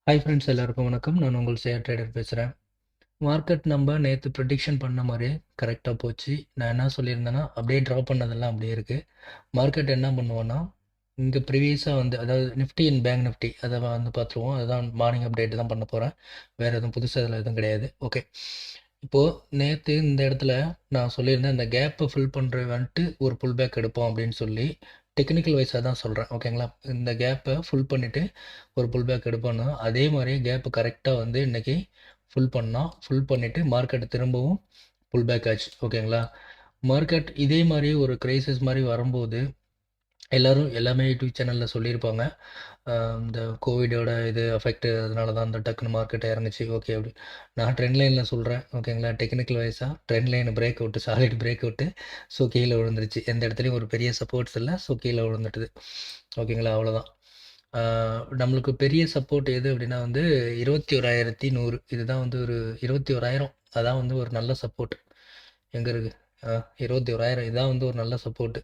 Hi friends, எல்லாருக்கும் வணக்கம். நான் உங்கள் ஷேர் ட்ரேடர் பேசுகிறேன். மார்க்கெட் நம்ம நேற்று ப்ரெடிக்ஷன் பண்ண மாதிரியே கரெக்டாக போச்சு. நான் என்ன சொல்லியிருந்தேன்னா, அப்படியே ட்ராப் பண்ணதெல்லாம் அப்படியே இருக்குது. மார்க்கெட் என்ன பண்ணுவோன்னா, இங்கே ப்ரீவியஸாக வந்து அதாவது நிஃப்டி அண்ட் பேங்க் நிஃப்டி அதை வந்து பார்த்துருவோம். அதுதான் மார்னிங் அப்டேட் தான் பண்ண போகிறேன். வேறு எதுவும் புதுசாக இதில் எதுவும் கிடையாது. ஓகே, இப்போது நேற்று இந்த இடத்துல நான் சொல்லியிருந்தேன், இந்த கேப்பை ஃபில் பண்ணுற வந்துட்டு ஒரு புல் பேக் எடுப்போம் அப்படின்னு சொல்லி டெக்னிக்கல் வைஸாக தான் சொல்கிறேன். ஓகேங்களா, இந்த கேப்பை ஃபுல் பண்ணிவிட்டு ஒரு புல் பேக் எடுப்போம்னா, அதே மாதிரியே கேப்பு கரெக்டாக வந்து இன்றைக்கி ஃபுல் பண்ணிவிட்டு மார்க்கெட் திரும்பவும் புல் பேக் ஆச்சு. ஓகேங்களா, மார்க்கெட் இதே மாதிரி ஒரு கிரைசிஸ் மாதிரி வரும்போது எல்லாமே யூடியூப் சேனலில் சொல்லியிருப்பாங்க. இந்த கோவிடோட இது அஃபெக்ட் அதனால தான் அந்த டக்குன்னு மார்க்கெட் இறங்குச்சு. ஓகே, அப்படி நான் ட்ரெண்ட் லைனில் சொல்கிறேன். ஓகேங்களா, டெக்னிக்கல் வைஸாக trend line break out, solid break out. So கீழே விழுந்துருச்சு. எந்த இடத்துலையும் ஒரு பெரிய சப்போர்ட்ஸ் இல்லை. ஸோ கீழே விழுந்துட்டுது. ஓகேங்களா, அவ்வளோதான். நம்மளுக்கு பெரிய சப்போர்ட் எது அப்படின்னா வந்து 21,100. இதுதான் வந்து ஒரு 21,000. அதான் வந்து ஒரு நல்ல சப்போர்ட். எங்கே இருக்குது? 21,000. இதான் வந்து ஒரு நல்ல சப்போர்ட்டு.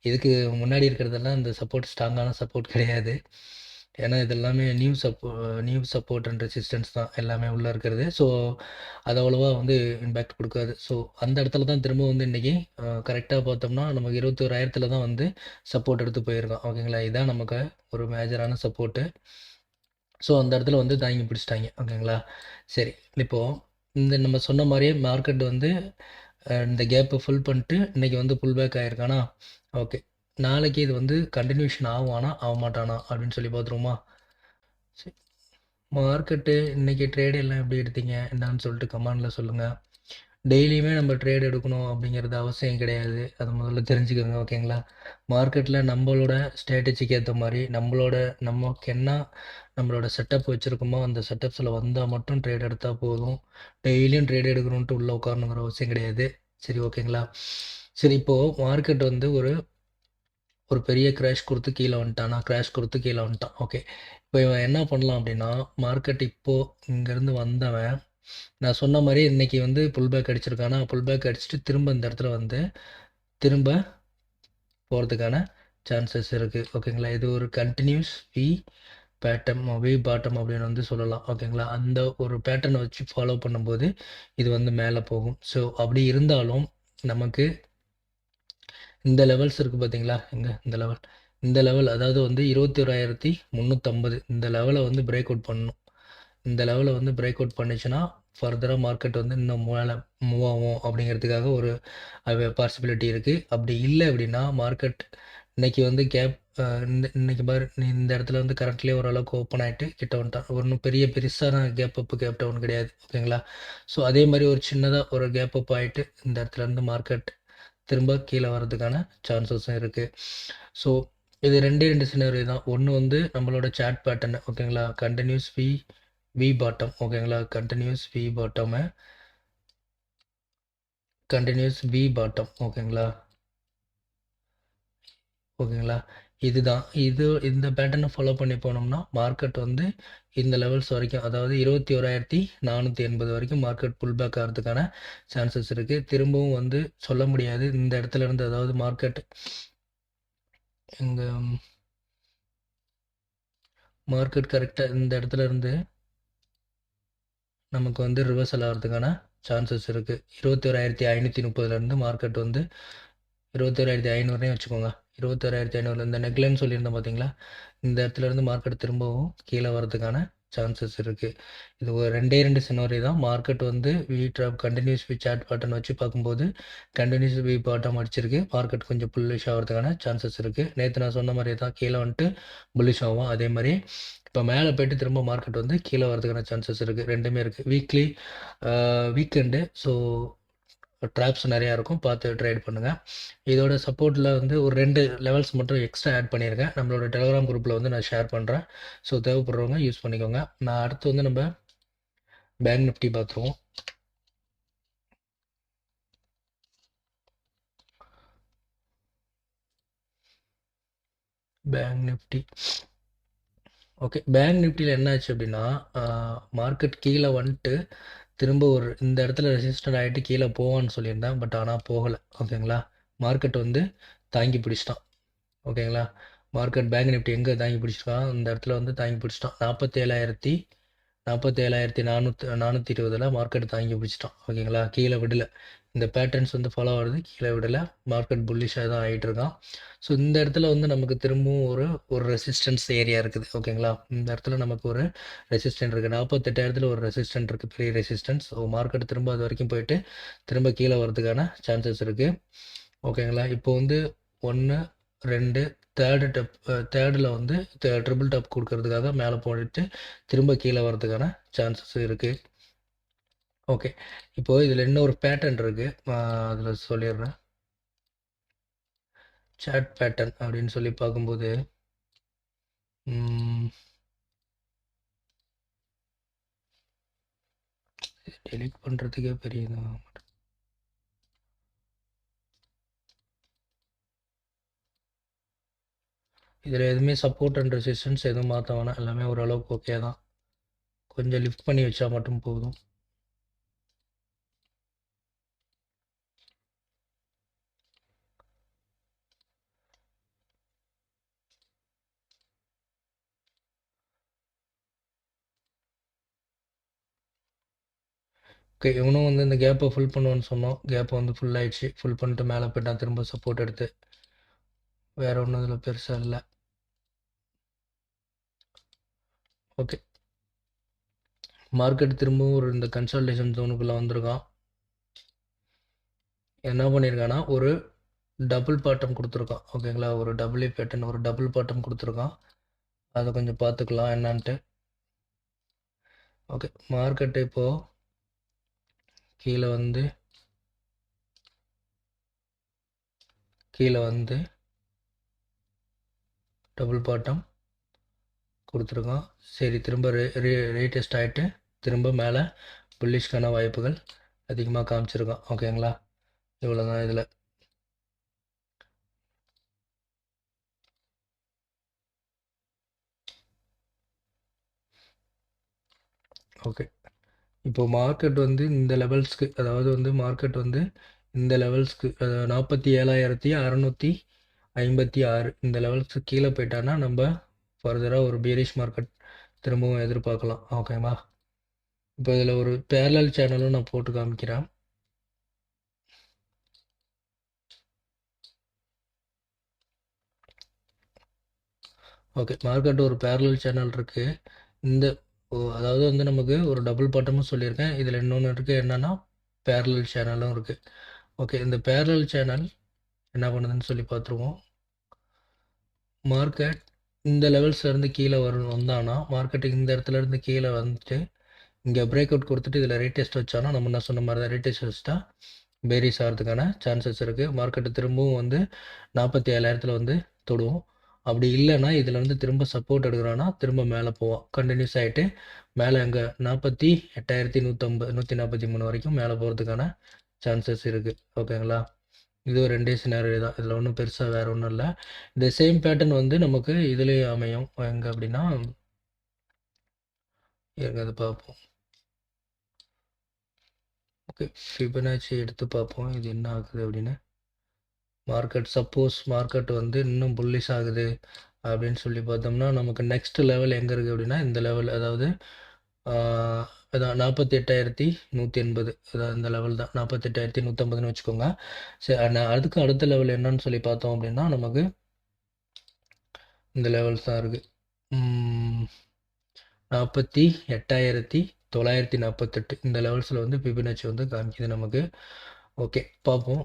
இதுக்கு முன்னாடி இருக்கிறதெல்லாம் இந்த சப்போர்ட் ஸ்ட்ராங்கான சப்போர்ட் கிடையாது. ஏன்னா இதெல்லாமே நியூ சப்போர்ட் அண்ட் ரெசிஸ்டன்ஸ் தான் எல்லாமே உள்ளே இருக்கிறது. ஸோ அது அவ்வளோவா வந்து இம்பேக்ட் கொடுக்காது. ஸோ அந்த இடத்துல தான் திரும்ப வந்து இன்றைக்கி கரெக்டாக பார்த்தோம்னா நமக்கு 21,000 தான் வந்து சப்போர்ட் எடுத்து போயிருக்கோம். ஓகேங்களா, இதுதான் நமக்கு ஒரு மேஜரான சப்போர்ட்டு. ஸோ அந்த இடத்துல வந்து தாங்கி பிடிச்சிட்டாங்க. ஓகேங்களா, சரி. இப்போது இந்த நம்ம சொன்ன மாதிரியே மார்க்கெட் வந்து இந்த கேப்பை ஃபுல் பண்ணிட்டு இன்றைக்கி வந்து புல் பேக் ஆகிருக்கானா. ஓகே, நாளைக்கு இது வந்து கண்டினியூஷன் ஆகுவானா ஆக மாட்டானா அப்படின்னு சொல்லி பார்த்துருவோமா. சரி, மார்க்கெட்டு இன்றைக்கி ட்ரேடு எல்லாம் எப்படி எடுத்தீங்க என்னன்னு சொல்லிட்டு கமெண்டில் சொல்லுங்கள். டெய்லியுமே நம்ம ட்ரேட் எடுக்கணும் அப்படிங்கிறது அவசியம் கிடையாது. அதை முதல்ல தெரிஞ்சுக்கோங்க. ஓகேங்களா, மார்க்கெட்டில் நம்மளோட ஸ்ட்ராட்டஜிக்கு ஏற்ற மாதிரி நமக்கு என்ன நம்மளோட செட்டப் வச்சுருக்கோமோ அந்த செட்டப்ஸில் வந்தால் மட்டும் ட்ரேட் எடுத்தால் போதும். டெய்லியும் ட்ரேட் எடுக்கணுன்ட்டு உள்ளே உட்காரணுங்கிற அவசியம் கிடையாது. சரி, ஓகேங்களா. சரி, இப்போது மார்க்கெட் வந்து ஒரு பெரிய கிராஷ் கொடுத்து கீழே வந்துட்டான். ஓகே, இப்போ இவன் என்ன பண்ணலாம் அப்படின்னா, மார்க்கெட் இப்போது இங்கேருந்து வந்தவன் நான் சொன்ன மாதிரி இன்றைக்கி வந்து புல் பேக் அடிச்சிருக்கானா, புல் பேக் அடிச்சுட்டு திரும்ப இந்த இடத்துல வந்து திரும்ப போகிறதுக்கான சான்சஸ் இருக்குது. ஓகேங்களா, இது ஒரு கண்டினியூஸ் வி பாட்டம் அப்படின்னு வந்து சொல்லலாம். ஓகேங்களா, அந்த ஒரு பேட்டர்னை வச்சு ஃபாலோ பண்ணும்போது இது வந்து மேலே போகும். ஸோ அப்படி இருந்தாலும் நமக்கு இந்த லெவல்ஸ் இருக்குது பார்த்தீங்களா, இந்த லெவல் அதாவது வந்து 21,350 இந்த லெவலை வந்து பிரேக் அவுட் பண்ணணும். இந்த லெவலை வந்து பிரேக் அவுட் பண்ணிச்சுன்னா ஃபர்தராக மார்க்கெட் வந்து இன்னும் மேலே மூவ் ஆகும் அப்படிங்கிறதுக்காக ஒரு பாசிபிலிட்டி இருக்குது. அப்படி இல்லை அப்படின்னா மார்க்கெட் இன்றைக்கி வந்து இன்னைக்கு பாரு இந்த இடத்துல வந்து கரண்ட்லேயே ஓரளவுக்கு ஓப்பன் ஆகிட்டு கிட்ட வந்துட்டான். ஒன்றும் பெருசான கேப் டவுன் கிடையாது. ஓகேங்களா, ஸோ அதே மாதிரி ஒரு சின்னதாக ஒரு கேப் அப் ஆகிட்டு இந்த இடத்துல இருந்து மார்க்கெட் திரும்ப கீழே வர்றதுக்கான சான்சஸும் இருக்குது. ஸோ இது ரெண்டு சினாரியோ தான். ஒன்று வந்து நம்மளோட சாட் பேட்டர்னு. ஓகேங்களா, கண்டினியூஸ் வி பாட்டம். ஓகேங்களா, கண்டினியூஸ் வி பாட்டம். ஓகேங்களா, இதுதான் இந்த பேட்டர்னை ஃபாலோ பண்ணி போனோம்னா மார்க்கெட் வந்து இந்த லெவல்ஸ் வரைக்கும், அதாவது 21,480 வரைக்கும் மார்க்கெட் புல் பேக் ஆகிறதுக்கான சான்சஸ் இருக்குது. திரும்பவும் வந்து சொல்ல முடியாது இந்த இடத்துல இருந்து, அதாவது மார்க்கெட் கரெக்டாக இந்த இடத்துல இருந்து நமக்கு வந்து ரிவர்சல் ஆகிறதுக்கான சான்சஸ் இருக்குது. 21,530 மார்க்கெட் வந்து 21,500 வச்சுக்கோங்க. 21,500 இந்த நெக்லைன் சொல்லியிருந்தேன் பார்த்தீங்களா, இந்த இடத்துலேருந்து மார்க்கெட் திரும்பவும் கீழே வரதுக்கான சான்சஸ் இருக்குது. இது ஒரு ரெண்டு சினாரி தான். மார்க்கெட் வந்து கண்டினியூஸ் வி சாட் பேட்டர்ன் வச்சு பார்க்கும்போது கண்டினியூஸ் வி பாட்டம் அடிச்சிருக்கு. மார்க்கெட் கொஞ்சம் புல்லிஷ் ஆகிறதுக்கான சான்சஸ் இருக்குது. நேற்று நான் சொன்ன மாதிரி தான் கீழே வந்துட்டு புல்லிஷ் ஆகும். அதே மாதிரி இப்போ மேலே போய்ட்டு திரும்ப மார்க்கெட் வந்து கீழே வரதுக்கான சான்சஸ் இருக்குது. ரெண்டுமே இருக்குது. வீக்கெண்டு. ஸோ ட்ராப்ஸ் நிறையா இருக்கும், பார்த்து ட்ரேட் பண்ணுங்கள். இதோட சப்போர்ட்டில் வந்து ஒரு 2 லெவல்ஸ் மட்டும் எக்ஸ்ட்ரா ஆட் பண்ணியிருக்கேன். நம்மளோட டெலிகிராம் குரூப்பில் வந்து நான் ஷேர் பண்ணுறேன். ஸோ தேவைப்படுறவங்க யூஸ் பண்ணிக்கோங்க. நான் அடுத்து வந்து நம்ம பேங்க் நிஃப்டி பார்த்துருவோம். Bank Nifty. ஓகே, பேங்க் நிஃப்டியில் என்ன ஆச்சு அப்படின்னா, மார்க்கெட் கீழே வந்துட்டு திரும்ப இந்த இடத்துல ரெசிஸ்டன்ட் ஆகிட்டு கீழே போவான்னு சொல்லியிருந்தேன். பட் ஆனால் போகலை. ஓகேங்களா, மார்க்கெட் வந்து தாங்கி பிடிச்சிட்டான். ஓகேங்களா, மார்க்கெட் பேங்க் நிஃப்டி எங்கே தாங்கி பிடிச்சிருக்கான், இந்த இடத்துல வந்து தாங்கி பிடிச்சிட்டான். 47,000 47,420 மார்க்கெட் தாங்கி பிடிச்சிட்டான். ஓகேங்களா? கீழ விடல. இந்த பேட்டர்ன்ஸ் வந்து ஃபாலோ ஆகுது. கீழ விடல. மார்க்கெட் புல்லிஷா தான் ஆயிட்டு இருக்கான். ஸோ இந்த இடத்துல வந்து நமக்கு திரும்பவும் ஒரு ஒரு ரெசிஸ்டன்ஸ் ஏரியா இருக்குது. ஓகேங்களா? இந்த இடத்துல நமக்கு ஒரு ரெசிஸ்டன்ட் இருக்கு. 48,000 ஒரு ரெசிஸ்டன்ட் இருக்கு. பெரிய ரெசிஸ்டன்ஸ். ஸோ மார்க்கெட் திரும்ப அது வரைக்கும் போயிட்டு திரும்ப கீழ வரதுக்கான சான்சஸ் இருக்கு. ஓகேங்களா? இப்போ வந்து 1, 2 தேர்டில் வந்து ட்ரிபிள் டாப் கொடுக்கறதுக்காக மேலே போயிட்டு திரும்ப கீழே வரதுக்கான சான்சஸ் இருக்குது. ஓகே. இப்போ இதில் இன்னொரு பேட்டர்ன் இருக்குது, அதில் சொல்லிடுறேன். சாட் பேட்டர்ன் அப்படின்னு சொல்லி பார்க்கும்போது டெலிட் பண்ணுறதுக்கே பெரிய இதாக இதில் எதுவுமே சப்போர்ட் அண்ட் ரெசிஸ்டன்ஸ் எதுவும் மாற்ற வேணாம். எல்லாமே ஓரளவுக்கு ஓகே தான். கொஞ்சம் லிஃப்ட் பண்ணி வச்சா மட்டும் போதும். ஓகே. இவனும் வந்து இந்த கேப்பை ஃபில் பண்ணுவான்னு சொன்னோம். கேப்பை வந்து ஃபுல் ஆயிடுச்சு. ஃபுல் பண்ணிட்டு மேலே போய்ட்டான். திரும்ப சப்போர்ட் எடுத்து வேற ஒன்றும் இதில் பெருசாக இல்லை. ஓகே. மார்க்கெட் திரும்பவும் ஒரு இந்த கன்சால்டேஷன் ஜோனுக்குள்ளே வந்திருக்கான். என்ன பண்ணியிருக்கான்னா ஒரு டபுள் பாட்டம் கொடுத்துருக்கான். ஓகேங்களா? ஒரு டபுள் பேட்டர்ன் ஒரு டபுள் பாட்டம் கொடுத்துருக்கான். அதை கொஞ்சம் பார்த்துக்கலாம் என்னான்ட்டு. ஓகே. மார்க்கெட்டு இப்போது கீழே வந்து டபுள் பாட்டம் கொடுத்துருக்கான். சரி, திரும்ப ரீடெஸ்ட் ஆகிட்டு திரும்ப மேலே புல்லிஷ்கான வாய்ப்புகள் அதிகமாக காமிச்சிருக்கான். ஓகேங்களா? இவ்வளோ தான் இதில். ஓகே. இப்போ மார்க்கெட் வந்து இந்த லெவல்ஸ்க்கு, அதாவது வந்து மார்க்கெட் வந்து இந்த லெவல்ஸ்க்கு 47,656 இந்த லெவல்ஸ்க்கு கீழே போயிட்டான்னா நம்ம ஃபர்தராக ஒரு பியரிஷ் மார்க்கெட் திரும்பவும் எதிர்பார்க்கலாம். ஓகேவா? இப்போ இதில் ஒரு பேரலல் சேனலும் நான் போட்டு காமிக்கிறேன். ஓகே. மார்க்கெட் ஒரு பேரலல் சேனல் இருக்குது. இந்த அதாவது வந்து நமக்கு ஒரு டபுள் பாட்டமும் சொல்லியிருக்கேன். இதில் இன்னொன்று இருக்குது, என்னென்னா பேரலல் சேனலும் இருக்குது. ஓகே. இந்த பேரலல் சேனல் என்ன பண்ணுதுன்னு சொல்லி பார்த்துருவோம். மார்க்கெட் இந்த லெவல்ஸ்லேருந்து கீழே வந்தானா மார்க்கெட்டுக்கு இந்த இடத்துலேருந்து கீழே வந்துட்டு இங்கே பிரேக் அவுட் கொடுத்துட்டு இதில் ரீடெஸ்ட் வச்சானா, நம்ம என்ன சொன்ன மாதிரி தான் ரீடெஸ்ட் வச்சுட்டா பேரிஸ் ஆகிறதுக்கான சான்சஸ் இருக்குது. மார்க்கெட்டு திரும்பவும் வந்து 47,000 வந்து தொடுவோம். அப்படி இல்லைன்னா இதில் வந்து திரும்ப சப்போர்ட் எடுக்கிறான்னா திரும்ப மேலே போவோம். கண்டினியூஸ் ஆகிட்டு மேலே அங்கே 48,150 143 வரைக்கும் மேலே போகிறதுக்கான சான்சஸ் இருக்குது. ஓகேங்களா? இது ஒரு 2 சினாரியோ தான். இதில் ஒன்றும் பெருசாக வேறு ஒன்றும் இல்லை. இந்த சேம் பேட்டர்ன் வந்து நமக்கு இதுலேயும் அமையும். எங்கே அப்படின்னா இருங்க அது பார்ப்போம். ஓகே. ஃபிபனாச்சி எடுத்து பார்ப்போம் இது என்ன ஆகுது அப்படின்னு. மார்க்கெட் வந்து இன்னும் புல்லிஷ் ஆகுது அப்படின்னு சொல்லி பார்த்தோம்னா நமக்கு நெக்ஸ்ட் லெவல் எங்கே இருக்குது அப்படின்னா இந்த லெவல், அதாவது அதான் 48,180, அதாவது இந்த லெவல் தான் 48,150ன்னு வச்சுக்கோங்க. சரி, அதுக்கு அடுத்த லெவல் என்னன்னு சொல்லி பார்த்தோம் அப்படின்னா நமக்கு இந்த லெவல்ஸ் தான் இருக்குது. 48,948 இந்த லெவல்ஸில் வந்து ஃபிபனாச்சி வந்து காமிக்குது நமக்கு. ஓகே, பார்ப்போம்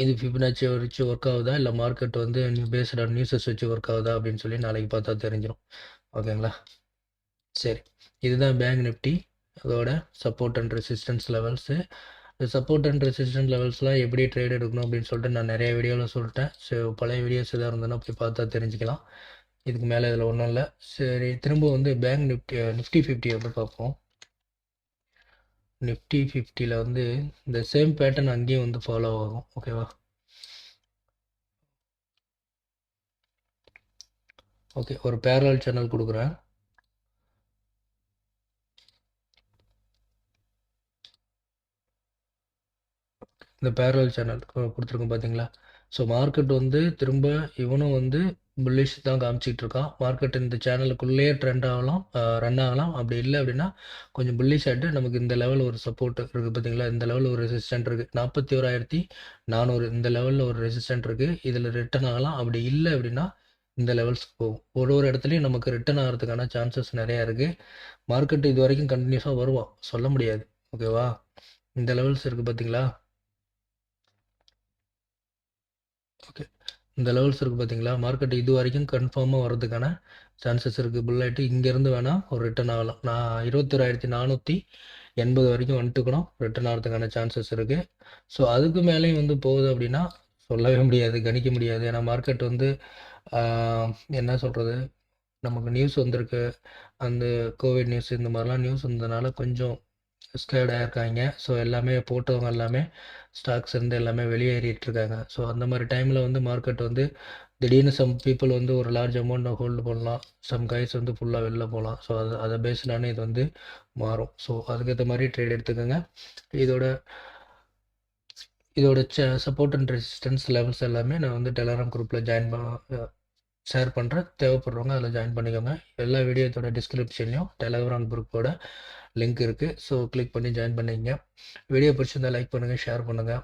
இது ஃபிபனாச்சி வச்சு ஒர்க் ஆகுதா, இல்லை மார்க்கெட் வந்து பேஸ்ட் ஆன் நியூஸஸ் வச்சு ஒர்க் ஆகுதா அப்படின்னு சொல்லி நாளைக்கு பார்த்தா தெரிஞ்சிடும். ஓகேங்களா? சரி, இதுதான் பேங்க் நிஃப்டி, அதோட சப்போர்ட் அண்ட் ரெசிஸ்டன்ஸ் லெவல்ஸு. இந்த சப்போர்ட் அண்ட் ரெசிஸ்டன்ஸ் லெவல்ஸ்லாம் எப்படி ட்ரேட் எடுக்கணும் அப்படின்னு சொல்லிட்டு நான் நிறைய வீடியோவில் சொல்லிட்டேன். ஸோ பழைய வீடியோஸ் எதாவது இருந்ததுன்னா போய் பார்த்தா தெரிஞ்சுக்கலாம். இதுக்கு மேலே இதில் ஒன்றும் இல்லை. சரி, திரும்ப வந்து பேங்க் நிஃப்டி 50 வந்து பார்ப்போம். நிஃப்டி 50ல் வந்து இந்த சேம் பேட்டர்ன் அங்கேயும் வந்து ஃபாலோ ஆகும். ஓகேவா? ஓகே, ஒரு பேரலல் சேனல் கொடுக்குறேன். இந்த பேரலல் சேனல் கொடுத்துருக்கோம் பார்த்தீங்களா? ஸோ மார்க்கெட் வந்து திரும்ப இவனும் வந்து புல்லிஷ் தான் காமிச்சிட்டு இருக்கான். மார்க்கெட் இந்த சேனலுக்குள்ளேயே ட்ரெண்ட் ஆகலாம், ரன் ஆகலாம். அப்படி இல்லை அப்படின்னா கொஞ்சம் புல்லிஷ் ஆகிட்டு நமக்கு இந்த லெவல் ஒரு சப்போர்ட் இருக்குது பார்த்தீங்களா, இந்த லெவலில் ஒரு ரெசிஸ்டன்ட் இருக்குது 41,400 இந்த லெவலில் ஒரு ரெசிஸ்டன்ட் இருக்குது. இதில் ரிட்டர்ன் ஆகலாம். அப்படி இல்லை அப்படின்னா இந்த லெவல்ஸ்க்கு போகும். ஒரு ஒரு இடத்துலையும் நமக்கு ரிட்டர்ன் ஆகிறதுக்கான சான்சஸ் நிறையா இருக்குது. மார்க்கெட் இது வரைக்கும் கண்டினியூஸாக வருவான், சொல்ல முடியாது. ஓகேவா? இந்த லெவல்ஸ் இருக்குது பார்த்தீங்களா? ஓகே, இந்த லெவல்ஸ் இருக்குது பார்த்தீங்களா? மார்க்கெட் இது வரைக்கும் கன்ஃபார்மாக வர்றதுக்கான சான்சஸ் இருக்குது. புல்லாயிட்டு இங்கேருந்து வேணால் ஒரு ரிட்டர்ன் ஆகலாம். நான் 21,480 வரைக்கும் வந்துட்டு கூட ரிட்டர்ன் ஆகிறதுக்கான சான்சஸ் இருக்குது. ஸோ அதுக்கு மேலேயும் வந்து போகுது அப்படின்னா சொல்லவே முடியாது, கணிக்க முடியாது. ஏன்னா மார்க்கெட் வந்து என்ன சொல்கிறது, நமக்கு நியூஸ் வந்திருக்கு. அந்த கோவிட் நியூஸ் இந்த மாதிரிலாம் நியூஸ் வந்ததுனால கொஞ்சம் ஸ்கேர்டாக இருக்காங்க. ஸோ எல்லாமே போட்டவங்க எல்லாமே ஸ்டாக்ஸ் இருந்து எல்லாமே வெளியேறிட்டு இருக்காங்க. ஸோ அந்த மாதிரி டைமில் வந்து மார்க்கெட் வந்து திடீர்னு சம் பீப்புள் வந்து ஒரு லார்ஜ் அமௌண்ட்டை ஹோல்டு பண்ணலாம். சம் கைஸ் வந்து ஃபுல்லாக வெளில போகலாம். ஸோ அதை பேஸ்டான இது வந்து மாறும். ஸோ அதுக்கேற்ற மாதிரி ட்ரேட் எடுத்துக்கோங்க. இதோட இதோட சப்போர்ட் அண்ட் ரெசிஸ்டன்ஸ் லெவல்ஸ் எல்லாமே நான் வந்து டெலகிராம் குரூப்பில் ஷேர் பண்ணுறேன். தேவைப்படுறவங்க அதில் ஜாயின் பண்ணிக்கோங்க. எல்லா வீடியோத்தோட டிஸ்கிரிப்ஷன்லையும் டெலகிராம் குரூப்போட லிங்க் இருக்குது. ஸோ கிளிக் பண்ணி ஜாயின் பண்ணிங்க. வீடியோ பிடிச்சிருந்தால் லைக் பண்ணுங்கள், ஷேர் பண்ணுங்கள்.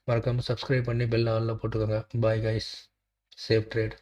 மறக்காமல் சப்ஸ்கிரைப் பண்ணி பெல் ஆலில் போட்டுக்கோங்க. Bye guys, safe trade.